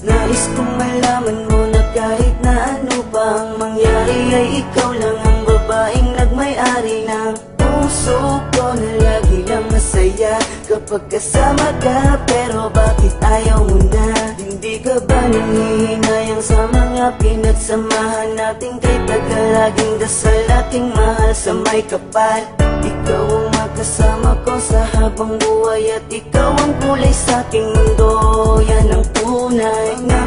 Nais kong malaman mo na kahit na ano pa ang mangyari ay ikaw lang ang babaeng nagmay-ari ng puso ko na lagi lang masaya kapag kasama ka. Pero bakit ayaw mo na? Hindi ka ba nangihinayang sa mga pinagsamahan natin? Kay tagal laging dasal aking mahal sa may kapal. Ikaw ang makasama ko sa habang buhay at ikaw ang kulay sa aking mundo. Yan ang tunay na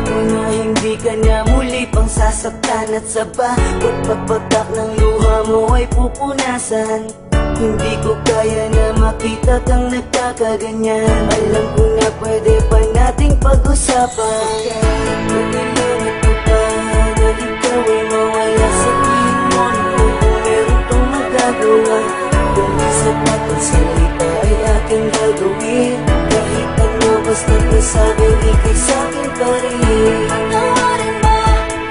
hindi ka na muli pang sasaktan at sa bawat pagpatak ng luha mo ay pupunasan. Hindi ko kaya na makita kang nagkakaganyan. Alam ko na pwede pa nating pag-usapan. Pagkailangan ko pa na ikaw ay mawala. Sabihin mo naman kung meron tong magagawa. Kung sapat ang salita ay aking gagawin. Kahit ano basta't nasabing ikay sa'kin pa rin. Patawarin mo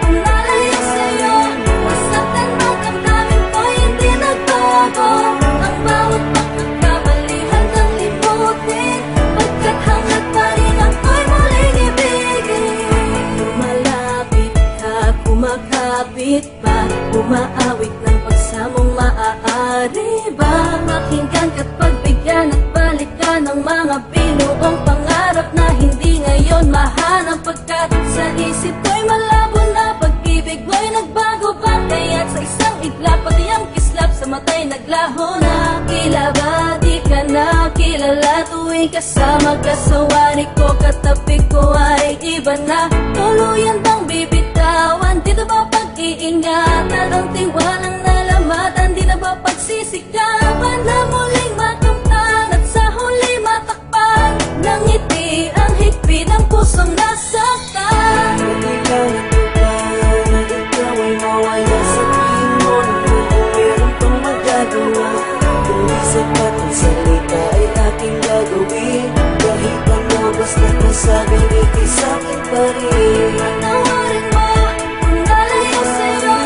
kung nalayo sa'yo. Masaktan man damdamin ko hindi nagbago. Ang bawat pagkakamali handang limutin. Pagkat hanggat pa rin ako'y muling ibigin. Lumalapit ka, kumakapit pa. Umaawit ng pagsamong maaari ba? Makinggan ka't pagbigyan at balikan ng mga binuong pangarap na hindi ngayon mahanap. Pagkat sa isip ko'y malabo na pag-ibig mo'y nagbago ba? Kaya't sa isang iglap pati ang kislap sa mata'y naglaho na. Tila ba di ka na kilala tuwing kasama ka sa wari ko? Katabi ko ay iba na. Tuluyan bang bibitawan? Di na ba pag-iingatan? Ang tiwalang nalamatan? Di na ba pagsisikapan na muling makamtan? At sa huli matakpan ng ngiti ang higpit ng pusong nasaktan. Pagkailangan ko pa na ikaw ay mawala. Sabihin mo naman kung meron pang magagawa. Kung di sapat ang salita ay aking gagawin. Kahit ano basta't nasabing ikay sa'kin pa rin. Patawarin mo kung nalayo sa'yo.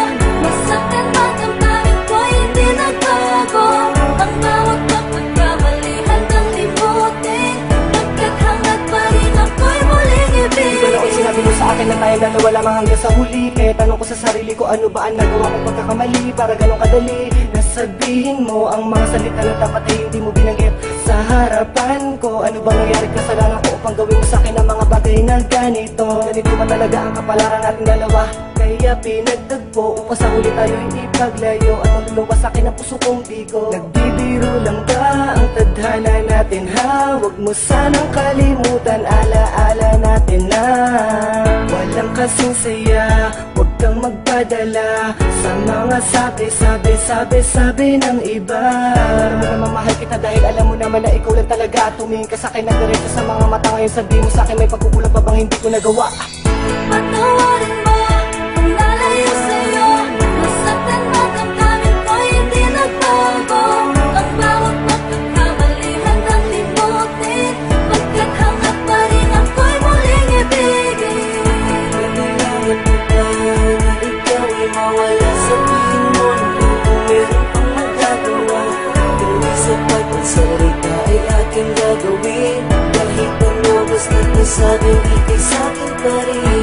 Masaktan man damdamin ko hindi nagbago. Ang bawat pagkakamali handang limutin. Pagkat hanggat pa rin ako'y muling Di ba noon ibigin. sinabi mo sa akin na tayo dalawa lamang hanggang sa huli? Kaya tanong ko sa sarili ko, ano ba ang nagawa kong pagkakamali para ganun kadali? Nasabihin mo ang mga salita na dapat ay hindi mo binanggit sa harapan ko. Ano bang nangyari kasalanan ko upang gawin mo sa akin ang mga bagay na ganito? Ganito ba talaga ang kapalaran nating dalawa? Kaya pinagtagpo upang sa huli tayo'y ipaglayo. At maluluwa sa akin ang puso kong bigo. Nagbibiro lang ba ang tadhana natin ha? Huwag mo sanang kalimutan, alaala natin na walang kasing saya. Huwag kang magpadala sa mga sabi ng iba. Alam mo naman mahal kita dahil alam mo naman na ikaw lang talaga. Tumingin ka sa akin ng diretso sa mga mata. Ngayon sabihin mo sa akin may pagkukulang pa bang hindi ko nagawa? Patawarin mo kung nalayo sa'yo. Masaktan man damdamin ko hindi nagbago. Ang bawat pagkakamali handang limutin. Pagkat hanggat pa rin ako'y muling ibigin. Pagkailangan ko pa na ikaw ay mawala. Sabihin mo naman kung meron pang magagawa. Kung di sapat ang salita ay aking gagawin. Kahit ano basta't nasabing ikay sa'kin pa rin.